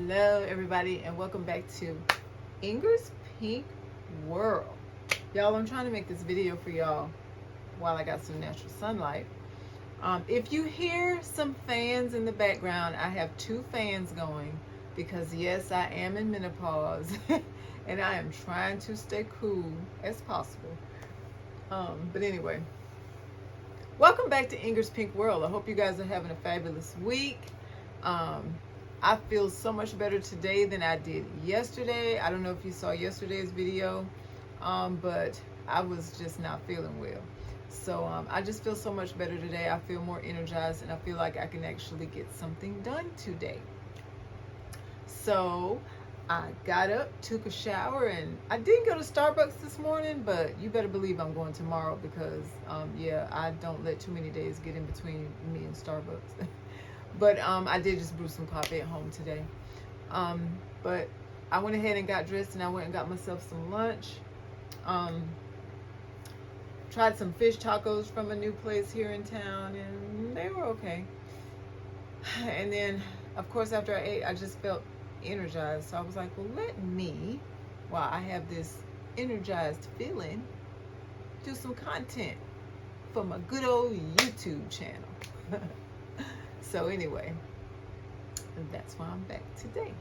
Hello everybody and welcome back to Inger's Pink World. Y'all, I'm trying to make this video for y'all while I got some natural sunlight. If you hear some fans in the background, I have two fans going because yes, I am in menopause and I am trying to stay cool as possible. But anyway, welcome back to Inger's Pink World. I hope you guys are having a fabulous week. I feel so much better today than I did yesterday. I don't know if you saw yesterday's video, but I was just not feeling well. So I just feel so much better today. I feel more energized and I feel like I can actually get something done today. So I got up, took a shower, and I didn't go to Starbucks this morning, but you better believe I'm going tomorrow because, yeah, I don't let too many days get in between me and Starbucks. But I did just brew some coffee at home today. But I went ahead and got dressed and I went and got myself some lunch. Tried some fish tacos from a new place here in town and they were okay. And then, of course, after I ate, I just felt energized. So I was like, well, let me, while I have this energized feeling, do some content for my good old YouTube channel. So anyway, that's why I'm back today.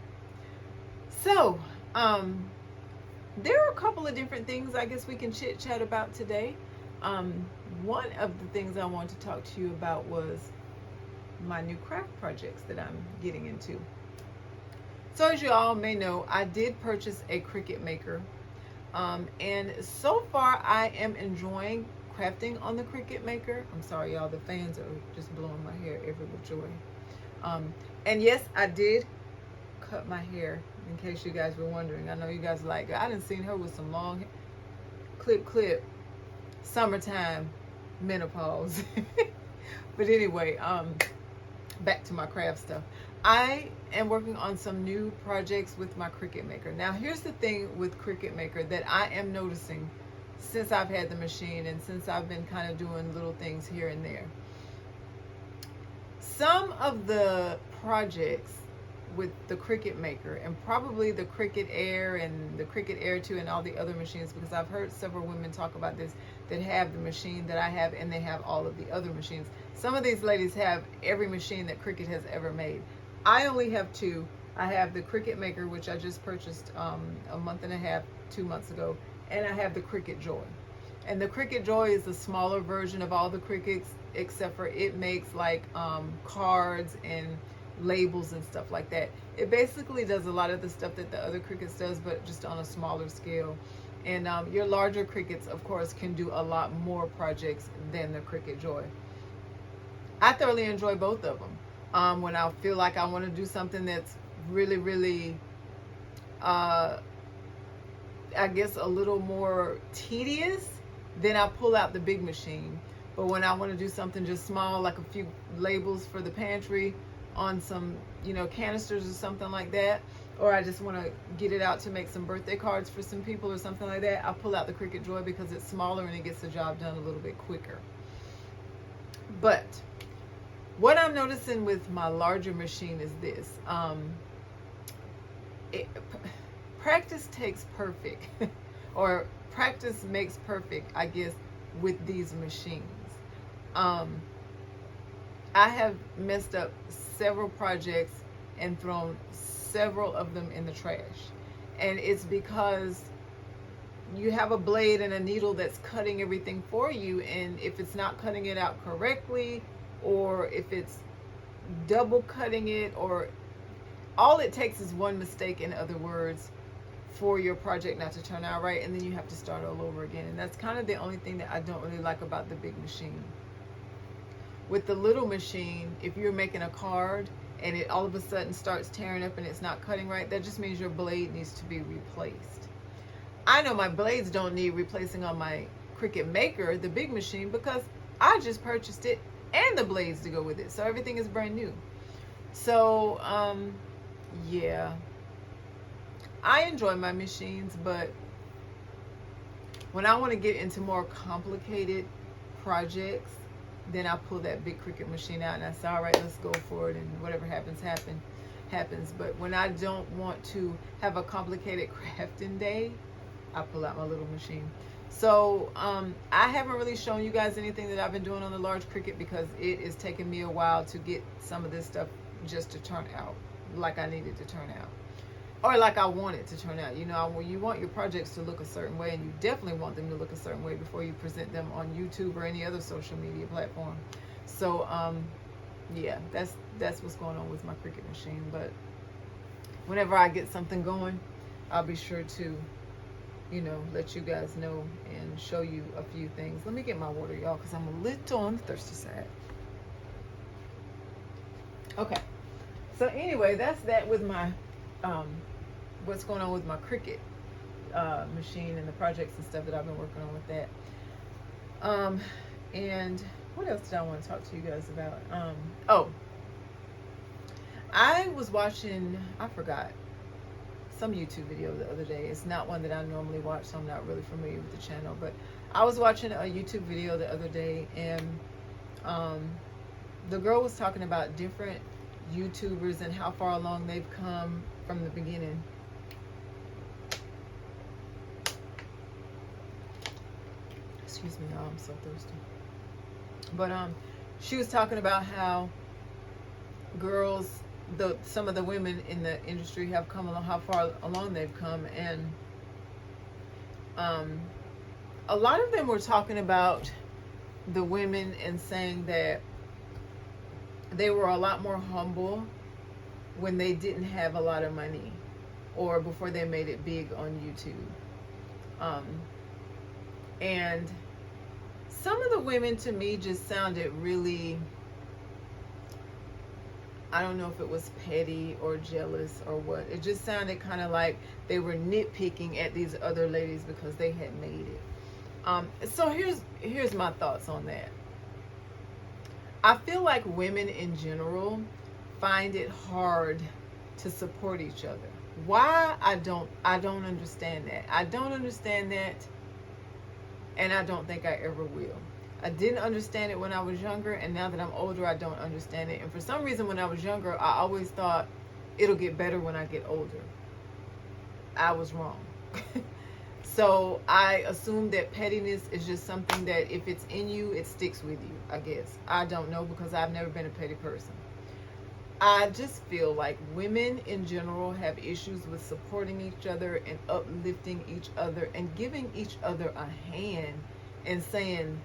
So, there are a couple of different things I guess we can chit chat about today. One of the things I wanted to talk to you about was my new craft projects that I'm getting into. So as you all may know, I did purchase a Cricut maker. And so far I am enjoying crafting on the Cricut maker. I'm sorry y'all, the fans are just blowing my hair every which way. And yes, I did cut my hair, in case you guys were wondering. I know you guys like, I done seen her with some long clip, summertime, menopause. But anyway, back to my craft stuff. I am working on some new projects with my Cricut maker. Now here's the thing with Cricut maker that I am noticing since I've had the machine and since I've been kind of doing little things here and there. Some of the projects with the Cricut maker and probably the Cricut Air and the Cricut Air 2 and all the other machines, because I've heard several women talk about this that have the machine that I have and they have all of the other machines. Some of these ladies have every machine that Cricut has ever made. I only have two. I have the Cricut maker, which I just purchased a month and a half, 2 months ago. And I have the Cricut Joy. And the Cricut Joy is the smaller version of all the Cricuts, except for it makes like cards and labels and stuff like that. It basically does a lot of the stuff that the other Cricuts does, but just on a smaller scale. And your larger Cricuts, of course, can do a lot more projects than the Cricut Joy. I thoroughly enjoy both of them. When I feel like I want to do something that's really I guess a little more tedious, then I pull out the big machine. But when I want to do something just small, like a few labels for the pantry on some, canisters or something like that, or I just want to get it out to make some birthday cards for some people or something like that, I pull out the Cricut Joy because it's smaller and it gets the job done a little bit quicker. But what I'm noticing with my larger machine is this. Practice takes perfect, or practice makes perfect, I guess, with these machines. I have messed up several projects and thrown several of them in the trash. And it's because you have a blade and a needle that's cutting everything for you, and if it's not cutting it out correctly, or if it's double cutting it, or all it takes is one mistake, in other words, for your project not to turn out right, and then you have to start all over again. And that's kind of the only thing that I don't really like about the big machine. With the little machine, if you're making a card and it all of a sudden starts tearing up and it's not cutting right, that just means your blade needs to be replaced. I know my blades don't need replacing on my Cricut maker, the big machine, because I just purchased it and the blades to go with it, so everything is brand new. So yeah, I enjoy my machines, but when I want to get into more complicated projects, then I pull that big Cricut machine out and I say, all right, let's go for it, and whatever happens, happen. happens. But when I don't want to have a complicated crafting day, I pull out my little machine. So I haven't really shown you guys anything that I've been doing on the large Cricut because it is taking me a while to get some of this stuff just to turn out like I need it to turn out, or like I want it to turn out. You know, when you want your projects to look a certain way, and you definitely want them to look a certain way before you present them on YouTube or any other social media platform. So yeah, that's what's going on with my Cricut machine. But whenever I get something going, I'll be sure to, you know, let you guys know and show you a few things. Let me get my water, y'all, because I'm a little on the thirsty side. Okay, so anyway, that's that with my what's going on with my Cricut machine and the projects and stuff that I've been working on with that. And what else did I want to talk to you guys about? Oh, I was watching, I forgot, some YouTube video the other day. It's not one that I normally watch, so I'm not really familiar with the channel, but I was watching a YouTube video the other day, and the girl was talking about different YouTubers and how far along they've come from the beginning. Excuse me, y'all, I'm so thirsty. But she was talking about how girls, some of the women in the industry have come along, how far along they've come, and a lot of them were talking about the women and saying that they were a lot more humble when they didn't have a lot of money or before they made it big on YouTube. And some of the women to me just sounded really, I don't know if it was petty or jealous or what. It just sounded kind of like they were nitpicking at these other ladies because they had made it. So here's my thoughts on that. I feel like women in general find it hard to support each other. Why? I don't understand that. I don't understand that, and I don't think I ever will. I didn't understand it when I was younger, and now that I'm older, I don't understand it. And for some reason, when I was younger, I always thought it'll get better when I get older. I was wrong. So I assume that pettiness is just something that if it's in you, it sticks with you, I guess. I don't know, because I've never been a petty person. I just feel like women in general have issues with supporting each other and uplifting each other and giving each other a hand and saying,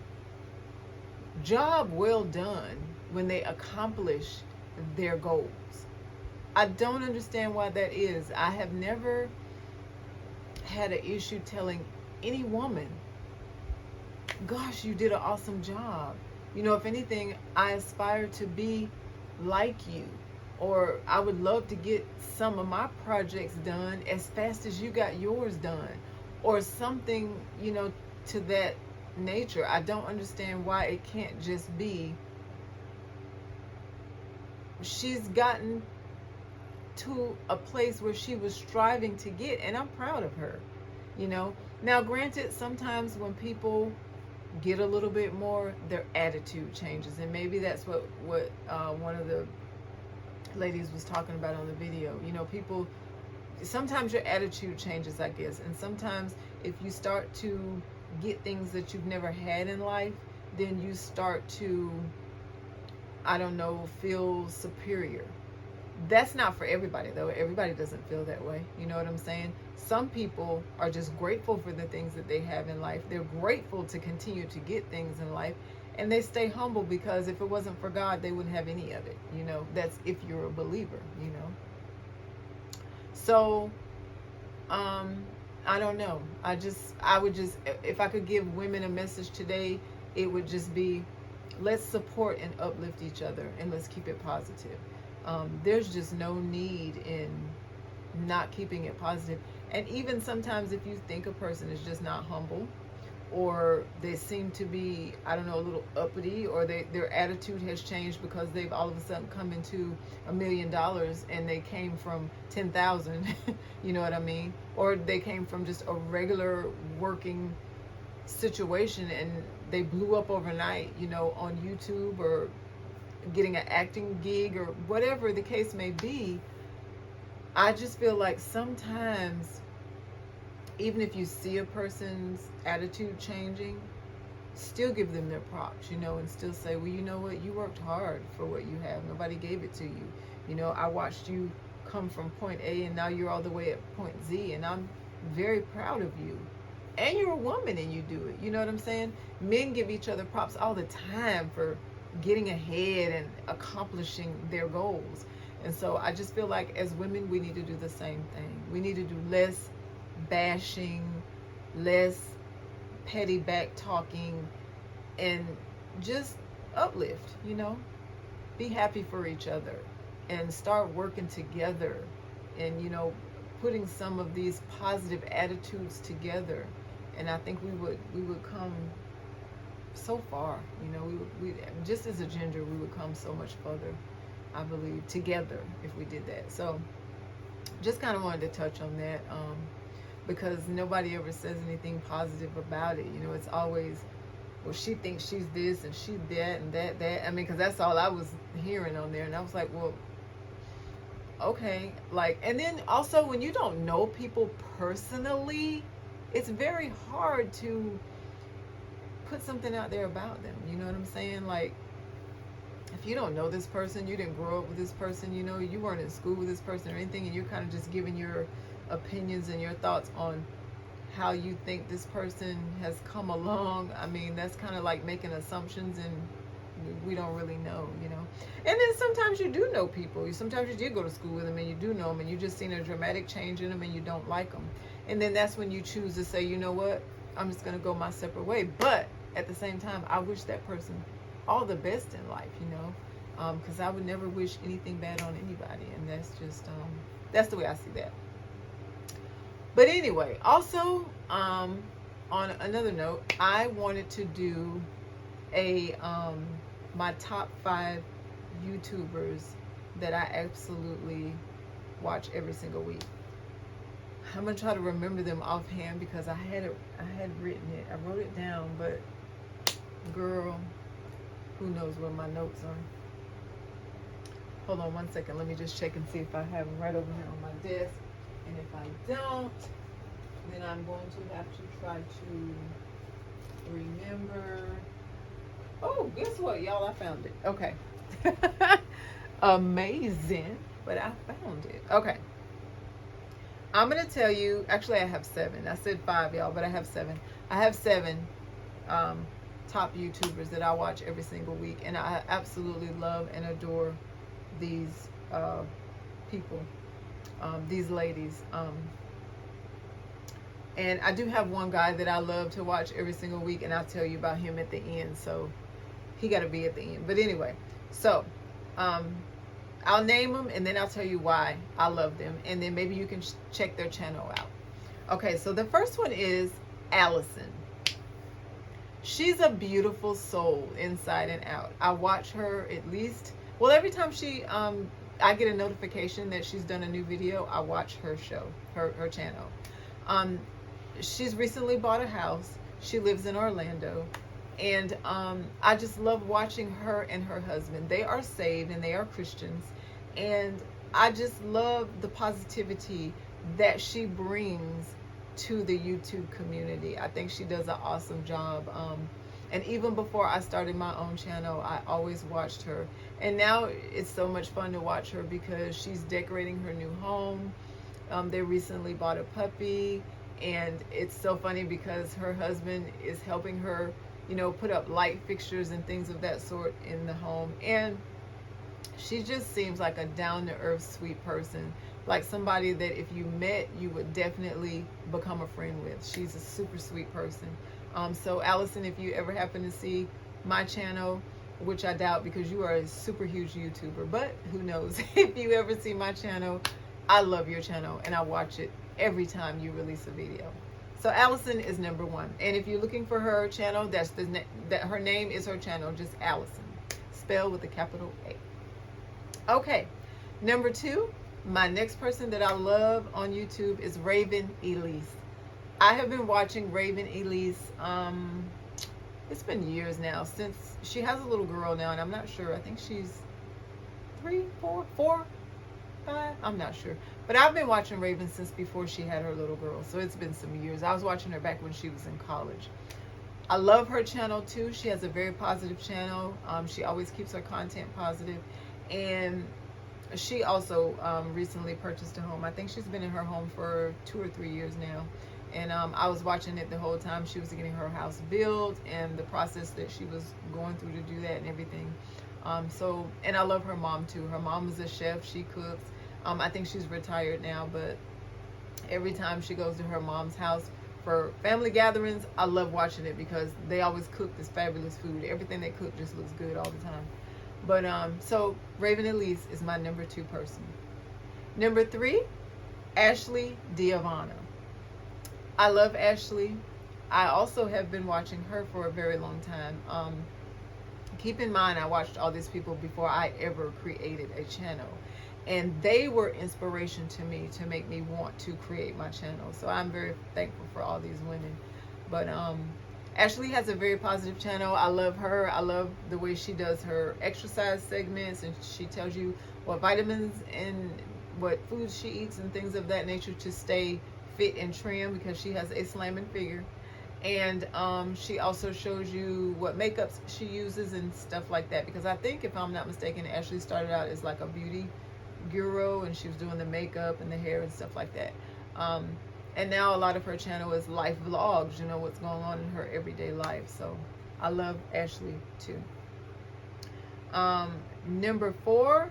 job well done, when they accomplish their goals. I don't understand why that is. I have never had an issue telling any woman, gosh, you did an awesome job. You know, if anything, I aspire to be like you, or I would love to get some of my projects done as fast as you got yours done, or something, you know, to that nature. I don't understand why it can't just be she's gotten to a place where she was striving to get, and I'm proud of her, you know. Now granted, sometimes when people get a little bit more, their attitude changes, and maybe that's what one of the ladies was talking about on the video. You know, people, sometimes your attitude changes, I guess, and sometimes if you start to get things that you've never had in life, then you start to, I don't know, feel superior. That's not for everybody, though. Everybody doesn't feel that way. You know what I'm saying? Some people are just grateful for the things that they have in life. They're grateful to continue to get things in life, and they stay humble because if it wasn't for God, they wouldn't have any of it. You know, that's if you're a believer, you know. So, I don't know. I would just, if I could give women a message today, it would just be, let's support and uplift each other, and let's keep it positive. There's just no need in not keeping it positive. And even sometimes if you think a person is just not humble, or they seem to be, I don't know, a little uppity, or their attitude has changed because they've all of a sudden come into $1 million and they came from 10,000, you know what I mean? Or they came from just a regular working situation and they blew up overnight, you know, on YouTube, or getting an acting gig, or whatever the case may be. I just feel like sometimes, even if you see a person's attitude changing, still give them their props, you know, and still say, well, you know what, you worked hard for what you have. Nobody gave it to you. You know, I watched you come from point A and now you're all the way at point Z, and I'm very proud of you. And you're a woman and you do it. You know what I'm saying? Men give each other props all the time for getting ahead and accomplishing their goals. And so I just feel like as women, we need to do the same thing. We need to do less bashing, less petty back talking, and just uplift, you know? Be happy for each other and start working together and, you know, putting some of these positive attitudes together. And I think we would come so far, you know, we just as a gender, we would come so much further, I believe, together if we did that. So just kind of wanted to touch on that, because nobody ever says anything positive about it. You know, it's always, well, she thinks she's this and she's that and that. I mean, because that's all I was hearing on there. And I was like, well, okay. Like, and then also when you don't know people personally, it's very hard to put something out there about them. You know what I'm saying? Like, if you don't know this person, you didn't grow up with this person, you know, you weren't in school with this person or anything, and you're kind of just giving your opinions and your thoughts on how you think this person has come along. I mean, that's kind of like making assumptions, and we don't really know, you know. And then sometimes you do know people. Sometimes you did go to school with them and you do know them, and you just seen a dramatic change in them and you don't like them. And then that's when you choose to say, you know what, I'm just going to go my separate way. But at the same time, I wish that person all the best in life, you know, because I would never wish anything bad on anybody. And that's just, that's the way I see that. But anyway, also, on another note, I wanted to do a, my top 5 YouTubers that I absolutely watch every single week. I'm gonna try to remember them offhand because I had written it. I wrote it down, but girl, who knows where my notes are. Hold on one second. Let me just check and see if I have them right over here on my desk. And if I don't, then I'm going to have to try to remember. Oh, guess what, y'all? I found it. Okay. Amazing. But I found it. Okay. I'm going to tell you, actually I have 7. I said 5, y'all, but I have 7. I have 7 top YouTubers that I watch every single week. And I absolutely love and adore these people, these ladies. And I do have one guy that I love to watch every single week, and I'll tell you about him at the end. So he got to be at the end. But anyway, so I'll name them, and then I'll tell you why I love them, and then maybe you can check their channel out. Okay, so the first one is Allison. She's a beautiful soul inside and out. I watch her at least, well, every time she I get a notification that she's done a new video, I watch her show, her channel. She's recently bought a house. She lives in Orlando. And I just love watching her and her husband. They are saved and they are Christians. And I just love the positivity that she brings to the YouTube community. I think she does an awesome job. And even before I started my own channel, I always watched her. And now it's so much fun to watch her because she's decorating her new home. They recently bought a puppy. And it's so funny because her husband is helping her, you know, put up light fixtures and things of that sort in the home. And she just seems like a down-to-earth, sweet person. Like somebody that if you met, you would definitely become a friend with. She's a super sweet person. So Allison, if you ever happen to see my channel, which I doubt because you are a super huge YouTuber, but who knows, if you ever see my channel, I love your channel and I watch it every time you release a video. So Allison is number 1. And if you're looking for her channel, that's her name is her channel, just Allison, spelled with a capital A. Okay, number 2, my next person that I love on YouTube is Raven Elise. I have been watching Raven Elise, it's been years now, since she has a little girl now, and I'm not sure, I think she's 3, 4, 4, 5. I'm not sure. But I've been watching Raven since before she had her little girl. So it's been some years. I was watching her back when she was in college. I love her channel too. She has a very positive channel. She always keeps her content positive. And she also recently purchased a home. I think she's been in her home for 2 or 3 years now. And I was watching it the whole time she was getting her house built and the process that she was going through to do that and everything. And I love her mom too. Her mom is a chef. She cooks. I think she's retired now, but every time she goes to her mom's house for family gatherings, I love watching it because they always cook this fabulous food. Everything they cook just looks good all the time. But so Raven Elise is my number 2 person. Number 3, Ashley DEVONNA. I love Ashley. I also have been watching her for a very long time. Keep in mind, I watched all these people before I ever created a channel. And they were inspiration to me to make me want to create my channel. So I'm very thankful for all these women. But Ashley has a very positive channel. I love her. I love the way she does her exercise segments. And she tells you what vitamins and what foods she eats and things of that nature to stay fit and trim, because she has a slamming figure. And she also shows you what makeups she uses and stuff like that, because I think, if I'm not mistaken, Ashley started out as like a beauty guru, and she was doing the makeup and the hair and stuff like that. And now a lot of her channel is life vlogs, you know, what's going on in her everyday life. So I love Ashley too. Number 4,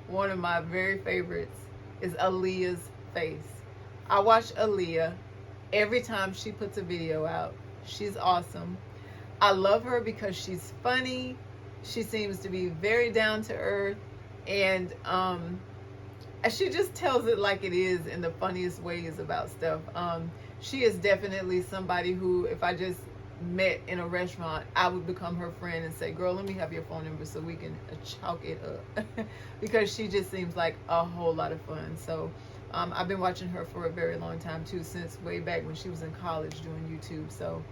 one of my very favorites is ALLYIASFACE. I watch Aaliyah every time she puts a video out. She's awesome. I love her because she's funny. She seems to be very down to earth, and she just tells it like it is in the funniest ways about stuff. She is definitely somebody who, if I just met in a restaurant, I would become her friend and say, girl, let me have your phone number so we can chalk it up. Because she just seems like a whole lot of fun. So I've been watching her for a very long time too, since way back when she was in college doing YouTube. So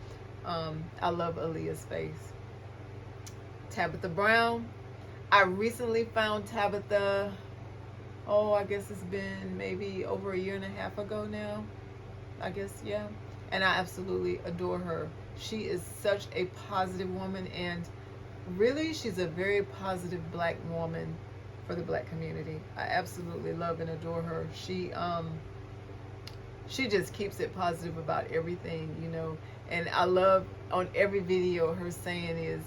I love ALLYIASFACE. Tabitha Brown. I recently found Tabitha, I guess it's been maybe over 1.5 years ago now. I guess, yeah. And I absolutely adore her. She is such a positive woman, and really, she's a very positive Black woman for the Black community. I absolutely love and adore her. She just keeps it positive about everything, you know. And I love on every video her saying is,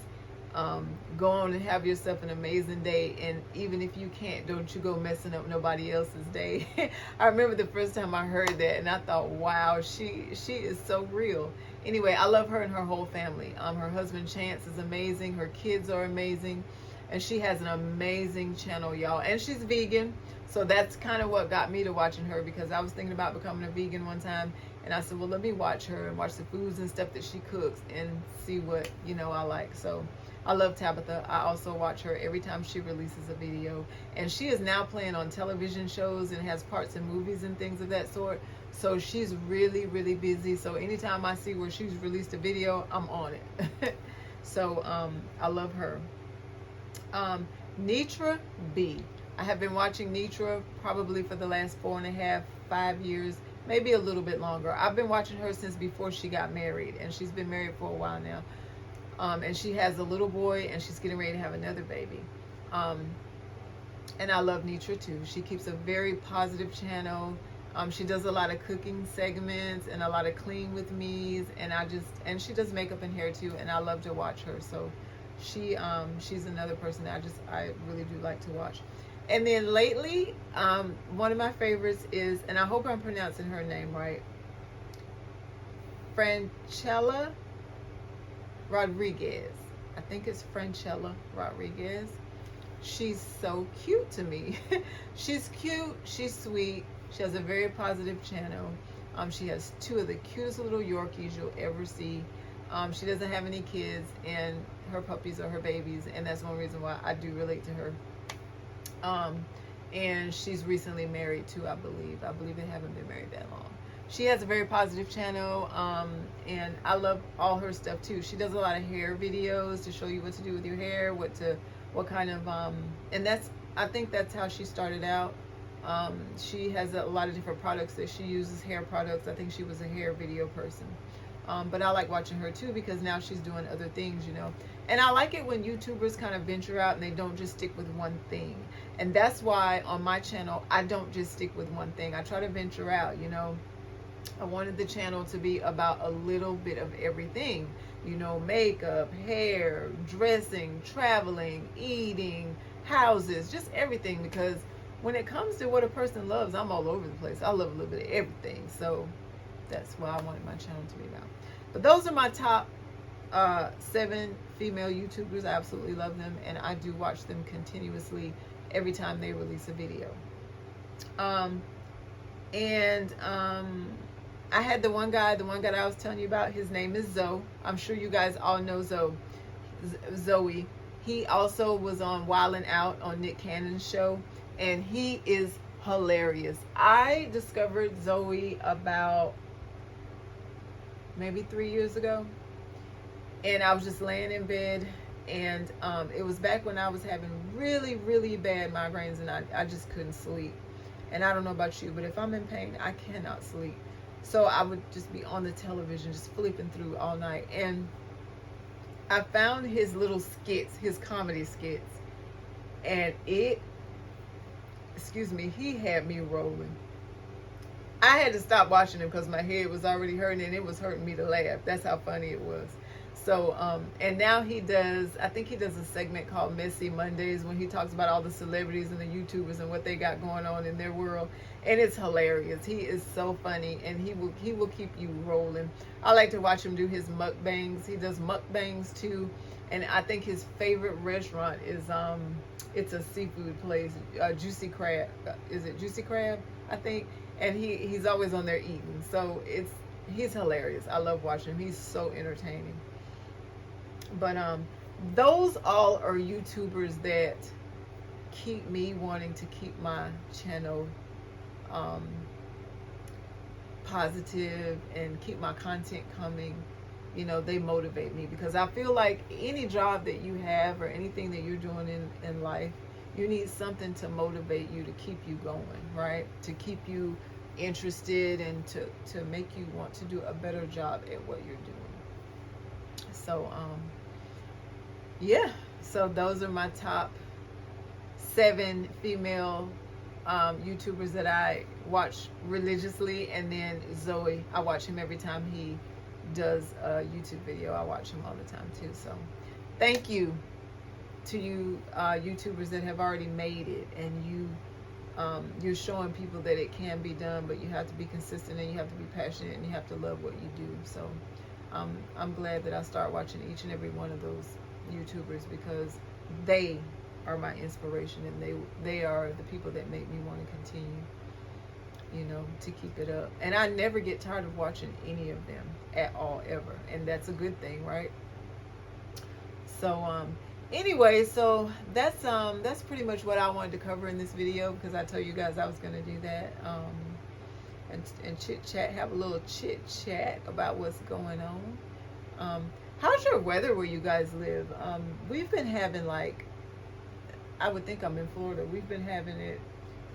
go on and have yourself an amazing day, and even if you can't, don't you go messing up nobody else's day. I remember the first time I heard that, and I thought, wow, she is so real. Anyway, I love her and her whole family. Her husband Chance is amazing. Her kids are amazing. And she has an amazing channel, y'all. And she's vegan. So that's kind of what got me to watching her, because I was thinking about becoming a vegan one time. And I said, well, let me watch her and watch the foods and stuff that she cooks and see what, you know, I like. So I love Tabitha. I also watch her every time she releases a video. And she is now playing on television shows and has parts in movies and things of that sort. So she's really, really busy. So anytime I see where she's released a video, I'm on it. So I love her. Niera B. I have been watching Nitra probably for the last 4.5, 5 years, maybe a little bit longer. I've been watching her since before she got married, and she's been married for a while now. And she has a little boy, and she's getting ready to have another baby. And I love Nitra too. She keeps a very positive channel. She does a lot of cooking segments and a lot of clean with me's, and she does makeup and hair too, and I love to watch her. So she's another person that I really do like to watch. And then lately, one of my favorites is, and I hope I'm pronouncing her name right, Francella Rodriguez. I think it's Francella Rodriguez. She's so cute to me. She's cute, she's sweet, she has a very positive channel. She has 2 of the cutest little Yorkies you'll ever see. She doesn't have any kids, and her puppies are her babies, and that's one reason why I do relate to her. And she's recently married too, I believe. I believe they haven't been married that long. She has a very positive channel, and I love all her stuff too. She does a lot of hair videos to show you what to do with your hair, what kind of, and I think that's how she started out. She has a lot of different products that she uses, hair products. I think she was a hair video person. But I like watching her too, because now she's doing other things, you know. And I like it when YouTubers kind of venture out and they don't just stick with one thing. And that's why on my channel, I don't just stick with one thing. I try to venture out, you know. I wanted the channel to be about a little bit of everything, you know, makeup, hair, dressing, traveling, eating, houses, just everything. Because when it comes to what a person loves, I'm all over the place. I love a little bit of everything. So that's what I wanted my channel to be about. But those are my top 7 female YouTubers. I absolutely love them, and I do watch them continuously every time they release a video. I had the one guy that I was telling you about. His name is Zoe. I'm sure you guys all know Zoe. He also was on Wild 'N Out on Nick Cannon's show, and he is hilarious. I discovered Zoe about maybe 3 years ago, and I was just laying in bed, and it was back when I was having really, really bad migraines, and I just couldn't sleep. And I don't know about you, but if I'm in pain, I cannot sleep. So I would just be on the television, just flipping through all night. And I found his little skits, his comedy skits, and he had me rolling. I had to stop watching him because my head was already hurting, and it was hurting me to laugh. That's how funny it was. So, and now I think he does a segment called Messy Mondays, when he talks about all the celebrities and the YouTubers and what they got going on in their world. And it's hilarious. He is so funny, and he will keep you rolling. I like to watch him do his mukbangs. He does mukbangs too. And I think his favorite restaurant is, it's a seafood place, Juicy Crab. Is it Juicy Crab? I think. And he's always on there eating. So he's hilarious. I love watching him. He's so entertaining. But those all are YouTubers that keep me wanting to keep my channel positive and keep my content coming. You know, they motivate me, because I feel like any job that you have or anything that you're doing in life, you need something to motivate you, to keep you going, right? To keep you interested, and to make you want to do a better job at what you're doing. So yeah, so those are my top 7 female YouTubers that I watch religiously. And then Zoe, I watch him every time he does a YouTube video. I watch him all the time too. So thank you to you YouTubers that have already made it, and you're showing people that it can be done, but you have to be consistent, and you have to be passionate, and you have to love what you do. So I'm glad that I start watching each and every one of those YouTubers, because they are my inspiration, and they are the people that make me want to continue, you know, to keep it up. And I never get tired of watching any of them at all, ever, and that's a good thing, right? So anyway, so that's pretty much what I wanted to cover in this video, because I told you guys I was going to do that, and chit chat, have a little chit chat about what's going on. How's your weather where you guys live? We've been having, like, I would think I'm in Florida. We've been having it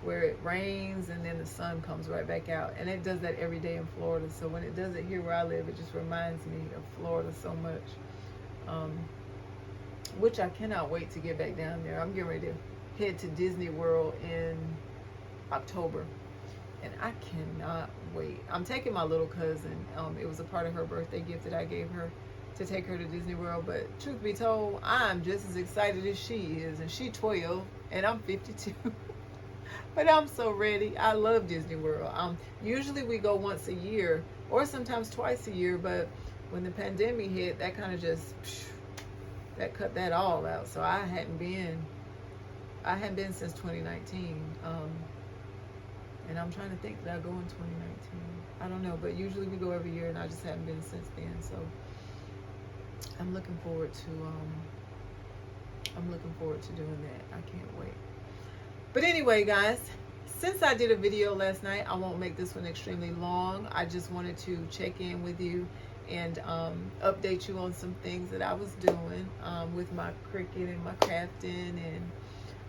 where it rains and then the sun comes right back out. And it does that every day in Florida. So when it does it here where I live, it just reminds me of Florida so much. Which I cannot wait to get back down there. I'm getting ready to head to Disney World in October. And I cannot wait. I'm taking my little cousin. It was a part of her birthday gift that I gave her, to take her to Disney World. But truth be told, I'm just as excited as she is, and she's 12 and I'm 52. But I'm so ready. I love Disney World. Usually we go once a year, or sometimes twice a year, but when the pandemic hit, that kind of just that cut that all out. So I hadn't been since 2019. And I'm trying to think, that I go in 2019? I don't know, but usually we go every year, and I just haven't been since then. So I'm looking forward to doing that. I can't wait. But anyway, guys, since I did a video last night, I won't make this one extremely long. I just wanted to check in with you and update you on some things that I was doing with my Cricut and my crafting,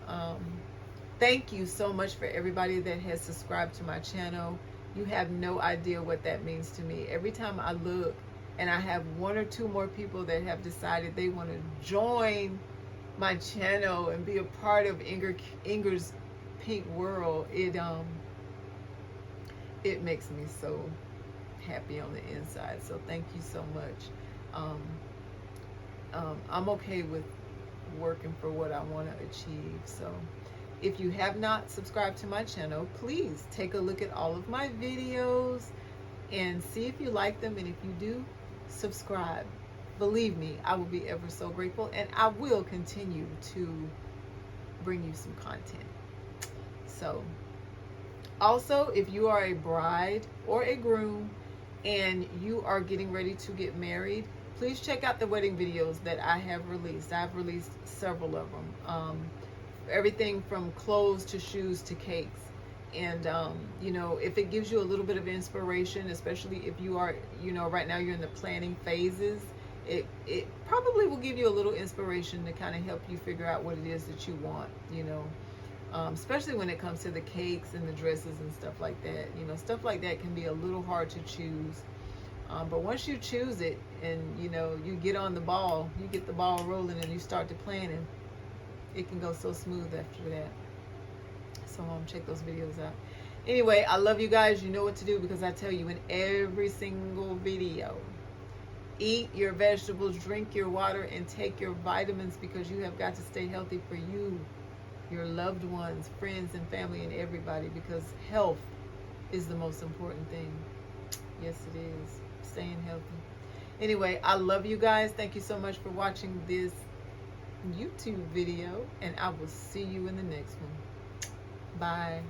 and Thank you so much for everybody that has subscribed to my channel. You have no idea what that means to me. Every time I look and I have 1 or 2 more people that have decided they want to join my channel and be a part of Inger's pink world, it makes me so happy on the inside. So thank you so much. I'm okay with working for what I want to achieve. So if you have not subscribed to my channel, please take a look at all of my videos and see if you like them, and if you do, subscribe. Believe me, I will be ever so grateful, and I will continue to bring you some content. So also, if you are a bride or a groom and you are getting ready to get married, please check out the wedding videos that I have released. I've released several of them. Everything from clothes to shoes to cakes. And, you know, if it gives you a little bit of inspiration, especially if you are, you know, right now you're in the planning phases, it probably will give you a little inspiration to kind of help you figure out what it is that you want, you know. Especially when it comes to the cakes and the dresses and stuff like that. You know, stuff like that can be a little hard to choose. But once you choose it and, you know, you get on the ball, you get the ball rolling and you start to planning, it can go so smooth after that. So check those videos out. Anyway, I love you guys. You know what to do, because I tell you in every single video, eat your vegetables, drink your water, and take your vitamins, because you have got to stay healthy for you, your loved ones, friends, and family, and everybody, because health is the most important thing. Yes, it is. Staying healthy. Anyway, I love you guys. Thank you so much for watching this YouTube video, and I will see you in the next one. Bye.